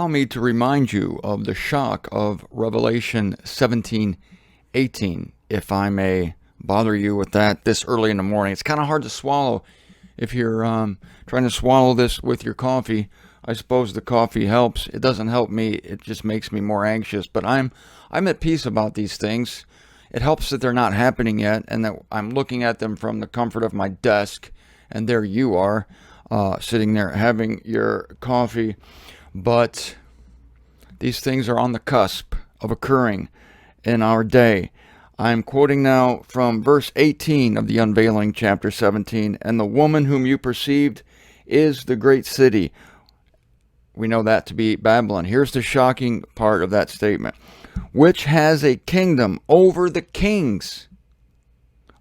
me to remind you of the shock of Revelation 17:18, if I may bother you with that this early in the morning. It's kind of hard to swallow if you're trying to swallow this with your coffee. I suppose the coffee helps. It doesn't help me. It just makes me more anxious. But I'm at peace about these things. It helps that they're not happening yet, and that I'm looking at them from the comfort of my desk. And there you are, sitting there having your coffee. But these things are on the cusp of occurring in our day. I'm quoting now from verse 18 of the unveiling, chapter 17. And the woman whom you perceived is the great city. We know that to be Babylon. Here's the shocking part of that statement. Which has a kingdom over the kings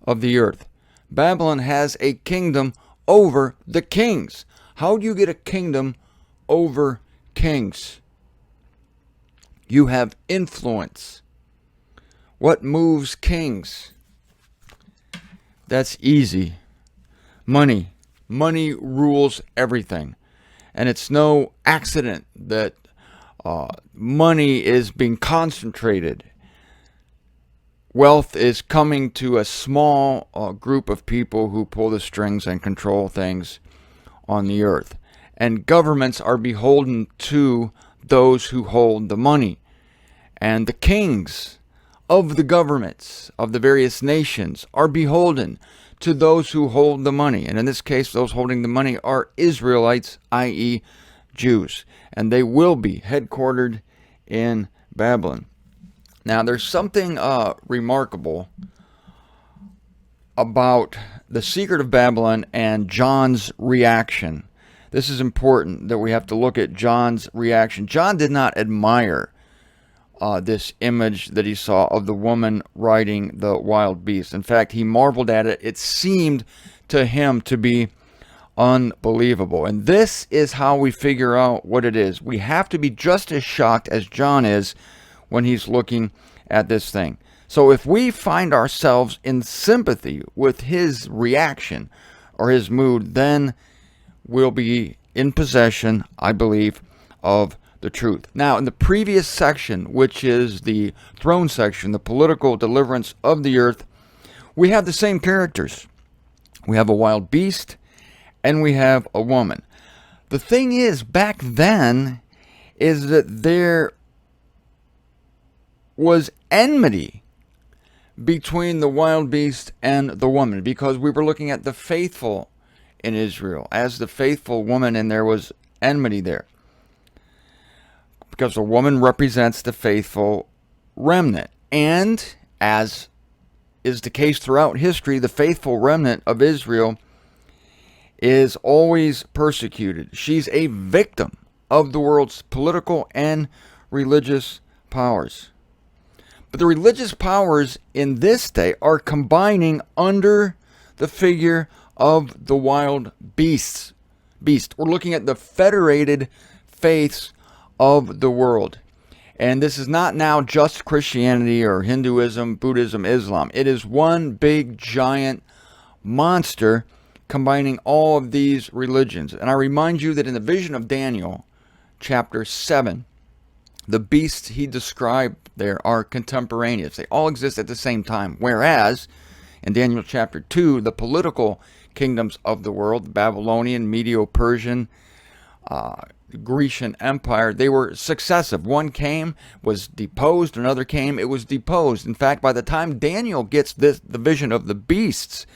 of the earth. Babylon has a kingdom over the kings. How do you get a kingdom over kings? You have influence. What moves kings? That's easy. Money. Money rules everything. And it's no accident that money is being concentrated. Wealth is coming to a small group of people who pull the strings and control things on the earth. And governments are beholden to those who hold the money. And the kings of the governments of the various nations are beholden to those who hold the money. And in this case, those holding the money are Israelites, i.e. Jews. And they will be headquartered in Babylon. Now, there's something remarkable about the secret of Babylon and John's reaction. This is important that we have to look at John's reaction. John did not admire this image that he saw of the woman riding the wild beast. In fact, he marveled at it. It seemed to him to be unbelievable. And this is how we figure out what it is. We have to be just as shocked as John is when he's looking at this thing. So if we find ourselves in sympathy with his reaction or his mood, then we'll be in possession, I believe, of the truth. Now, in the previous section, which is the throne section, the political deliverance of the earth, we have the same characters. We have a wild beast and we have a woman. The thing is, back then, is that there was enmity between the wild beast and the woman, because we were looking at the faithful in Israel as the faithful woman, and there was enmity there. Because the woman represents the faithful remnant. And, as is the case throughout history, the faithful remnant of Israel is always persecuted. She's a victim of the world's political and religious powers. But the religious powers in this day are combining under the figure of the wild beast. We're looking at the federated faiths of the world. And this is not now just Christianity or Hinduism, Buddhism, Islam. It is one big giant monster combining all of these religions. And I remind you that in the vision of Daniel, chapter 7, the beasts he described there are contemporaneous. They all exist at the same time. Whereas, in Daniel chapter 2, the political kingdoms of the world, the Babylonian, Medo-Persian, Grecian Empire, they were successive. One came, was deposed, another came, it was deposed. In fact, by the time Daniel gets the vision of the beasts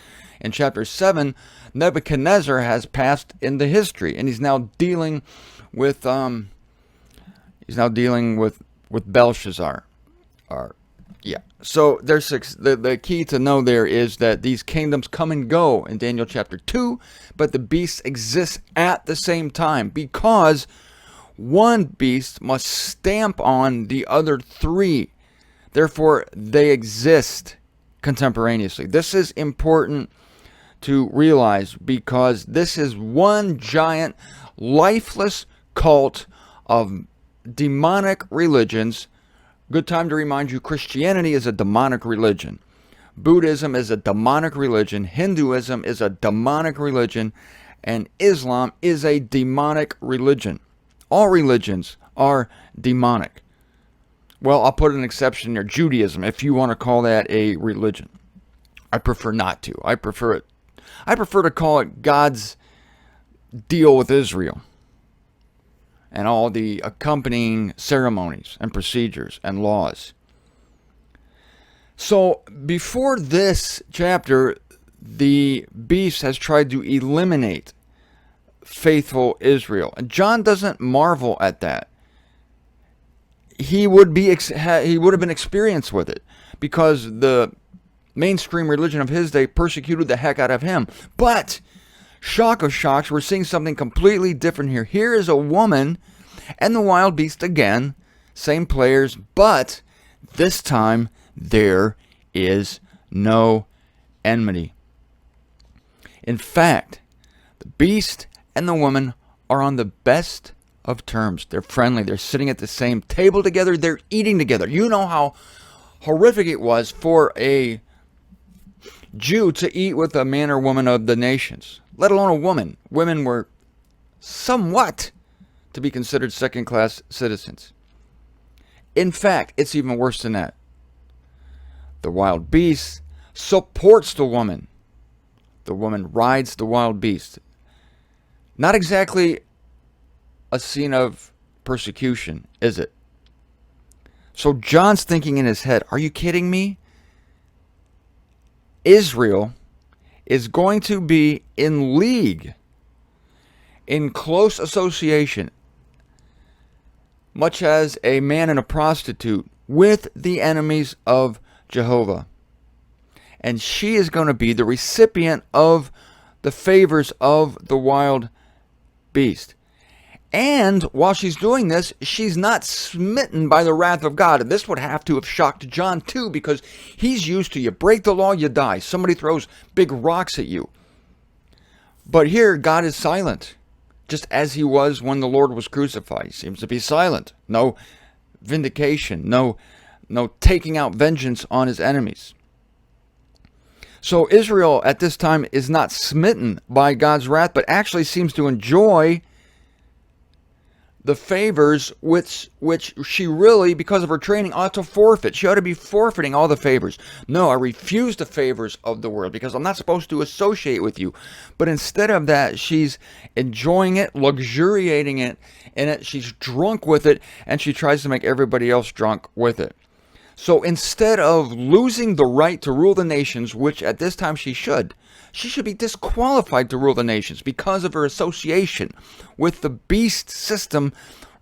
in chapter 7, Nebuchadnezzar has passed into history, and he's now dealing with Belshazzar. So there's the key to know there is that these kingdoms come and go in Daniel chapter 2, but the beasts exist at the same time, because one beast must stamp on the other three. Therefore, they exist contemporaneously. This is important to realize, because this is one giant lifeless cult of demonic religions. Good time to remind you, Christianity is a demonic religion. Buddhism is a demonic religion. Hinduism is a demonic religion. And Islam is a demonic religion. All religions are demonic. Well, I'll put an exception there, Judaism, if you want to call that a religion. I prefer not to. I prefer to call it God's deal with Israel and all the accompanying ceremonies and procedures and laws. So before this chapter, the beast has tried to eliminate faithful Israel. And John doesn't marvel at that. He would have been experienced with it because the mainstream religion of his day persecuted the heck out of him. But shock of shocks, we're seeing something completely different here. Here is a woman and the wild beast again, same players, but this time there is no enmity. In fact, the beast and the woman are on the best of terms. They're friendly. They're sitting at the same table together. They're eating together. You know how horrific it was for a Jew to eat with a man or woman of the nations, let alone a woman. Women were somewhat to be considered second-class citizens. In fact, it's even worse than that. The wild beast supports the woman. The woman rides the wild beast. Not exactly a scene of persecution, is it? So John's thinking in his head, are you kidding me? Israel is going to be in league, in close association, much as a man and a prostitute, with the enemies of Jehovah. And she is going to be the recipient of the favors of the wild beast. And while she's doing this, she's not smitten by the wrath of God. And this would have to have shocked John too, because he's used to you break the law, you die. Somebody throws big rocks at you. But here, God is silent, just as he was when the Lord was crucified. He seems to be silent. No vindication, no taking out vengeance on his enemies. So Israel at this time is not smitten by God's wrath, but actually seems to enjoy the favors which she really, because of her training, ought to forfeit. She ought to be forfeiting all the favors. No, I refuse the favors of the world because I'm not supposed to associate with you. But instead of that, she's enjoying it, luxuriating in it. She's drunk with it, and she tries to make everybody else drunk with it. So instead of losing the right to rule the nations, which at this time she should be disqualified to rule the nations because of her association with the beast system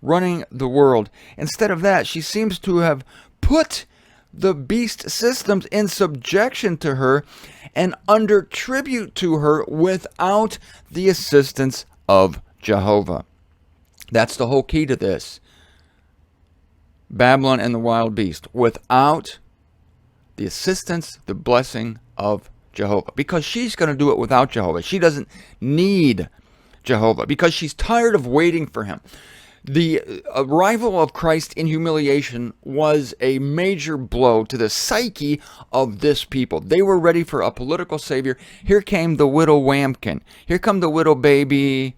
running the world. Instead of that, she seems to have put the beast systems in subjection to her and under tribute to her without the assistance of Jehovah. That's the whole key to this. Babylon and the wild beast, without the assistance, the blessing of Jehovah. Because she's going to do it without Jehovah. She doesn't need Jehovah because she's tired of waiting for him. The arrival of Christ in humiliation was a major blow to the psyche of this people. They were ready for a political savior. Here came the widow wamkin. Here come the widow baby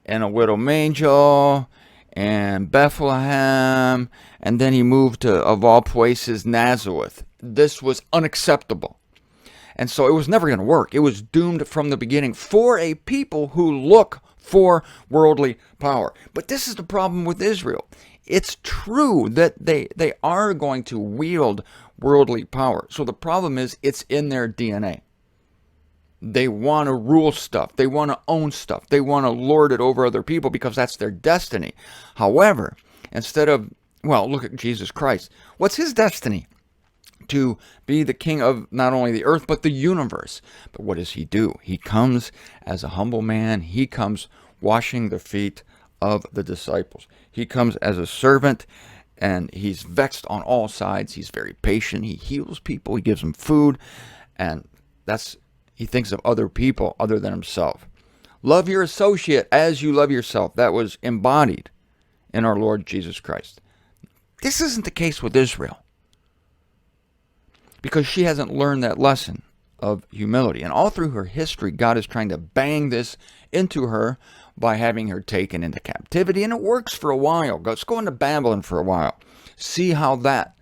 and a widow manger and Bethlehem, and then he moved to, of all places, Nazareth. This was unacceptable. And so it was never going to work. It was doomed from the beginning for a people who look for worldly power. But this is the problem with Israel. It's true that they are going to wield worldly power. So the problem is it's in their DNA. They want to rule stuff. They want to own stuff. They want to lord it over other people because that's their destiny. However, instead of, well, look at Jesus Christ. What's his destiny? To be the king of not only the earth, but the universe. But what does he do? He comes as a humble man. He comes washing the feet of the disciples. He comes as a servant, and he's vexed on all sides. He's very patient. He heals people. He gives them food, and he thinks of other people other than himself. Love your associate as you love yourself. That was embodied in our Lord Jesus Christ. This isn't the case with Israel, because she hasn't learned that lesson of humility. And all through her history, God is trying to bang this into her by having her taken into captivity. And it works for a while. Let's go into Babylon for a while. See how that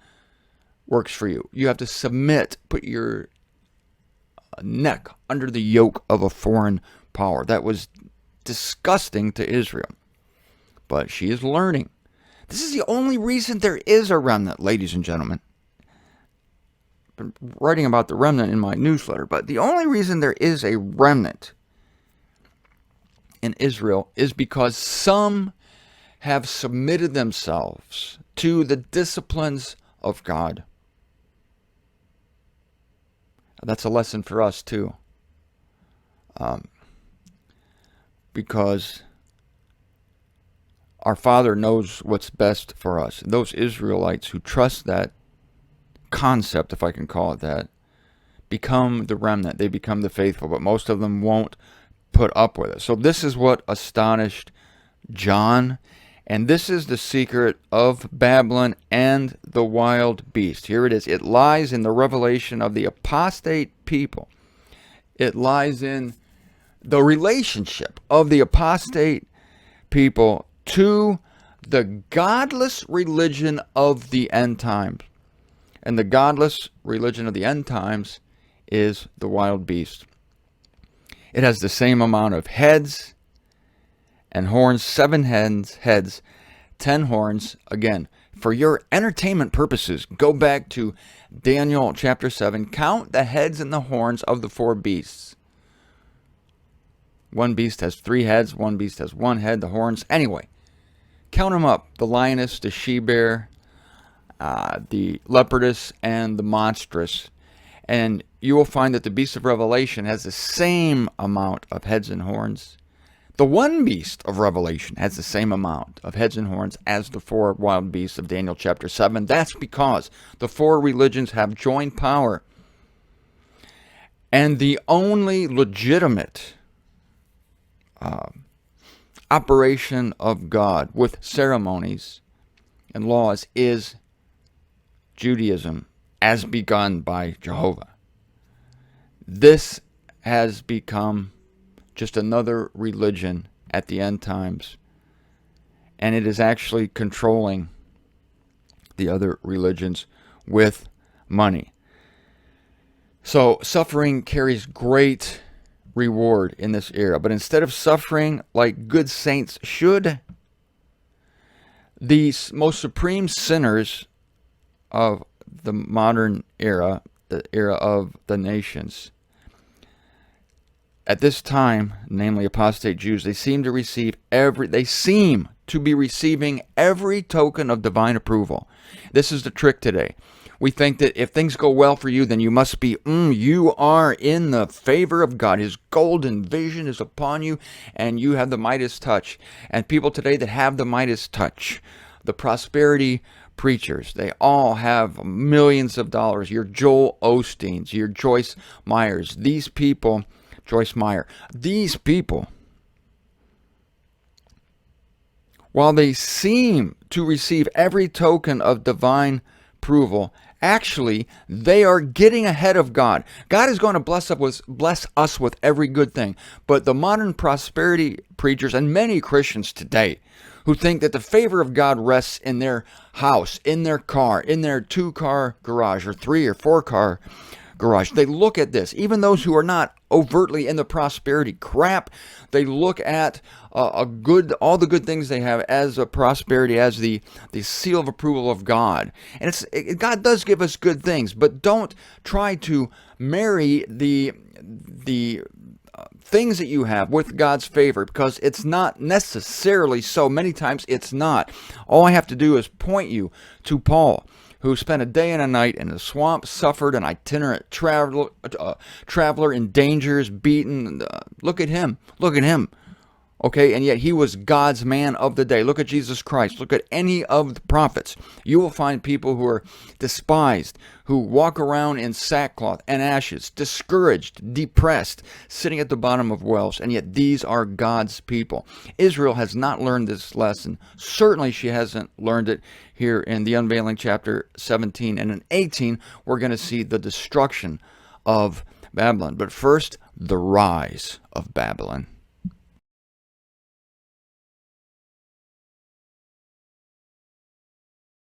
works for you. You have to submit, put your neck under the yoke of a foreign power. That was disgusting to Israel. But she is learning. This is the only reason there is a remnant, ladies and gentlemen. I've been writing about the remnant in my newsletter, but the only reason there is a remnant in Israel is because some have submitted themselves to the disciplines of God. That's a lesson for us too. Because our Father knows what's best for us. Those Israelites who trust that concept, if I can call it that, become the remnant. They become the faithful, but most of them won't put up with it. So this is what astonished John, and this is the secret of Babylon and the wild beast. Here it is. It lies in the revelation of the apostate people. It lies in the relationship of the apostate people to the godless religion of the end times. And the godless religion of the end times is the wild beast. It has the same amount of heads and horns, 7 heads, 10 horns. Again, for your entertainment purposes, go back to Daniel chapter 7. Count the heads and the horns of the 4 beasts. One beast has 3 heads, one beast has 1 head, the horns. Anyway, count them up. The lioness, the she-bear, the leopardess, and the monstrous. And you will find that the beast of Revelation has the same amount of heads and horns. The one beast of Revelation has the same amount of heads and horns as the 4 wild beasts of Daniel chapter 7. That's because the 4 religions have joint power. And the only legitimate operation of God with ceremonies and laws is Judaism, as begun by Jehovah. This has become just another religion at the end times, and it is actually controlling the other religions with money. So suffering carries great reward in this era, but instead of suffering like good saints should, the most supreme sinners of the modern era, the era of the nations, at this time, namely apostate Jews, they seem to be receiving every token of divine approval. This is the trick today. We think that if things go well for you, then you must be, you are in the favor of God. His golden vision is upon you, and you have the Midas touch. And people today that have the Midas touch, the prosperity preachers, they all have millions of dollars. Your Joel Osteens, your Joyce Myers, these people, Joyce Meyer, these people, while they seem to receive every token of divine approval, actually, they are getting ahead of God. God is going to bless us with every good thing. But the modern prosperity preachers and many Christians today who think that the favor of God rests in their house, in their car, in their 2-car garage or 3 or 4-car garage. They look at this. Even those who are not overtly in the prosperity crap, they look at all the good things they have as a prosperity, as the seal of approval of God. And God does give us good things, but don't try to marry the things that you have with God's favor, because it's not necessarily so. Many times it's not. All I have to do is point you to Paul, who spent a day and a night in the swamp, suffered, an itinerant traveler in dangers, beaten. Look at him. Look at him. Okay, and yet he was God's man of the day. Look at Jesus Christ. Look at any of the prophets. You will find people who are despised, who walk around in sackcloth and ashes, discouraged, depressed, sitting at the bottom of wells, and yet these are God's people. Israel has not learned this lesson. Certainly she hasn't learned it here in the unveiling chapter 17. And in 18, we're going to see the destruction of Babylon. But first, the rise of Babylon.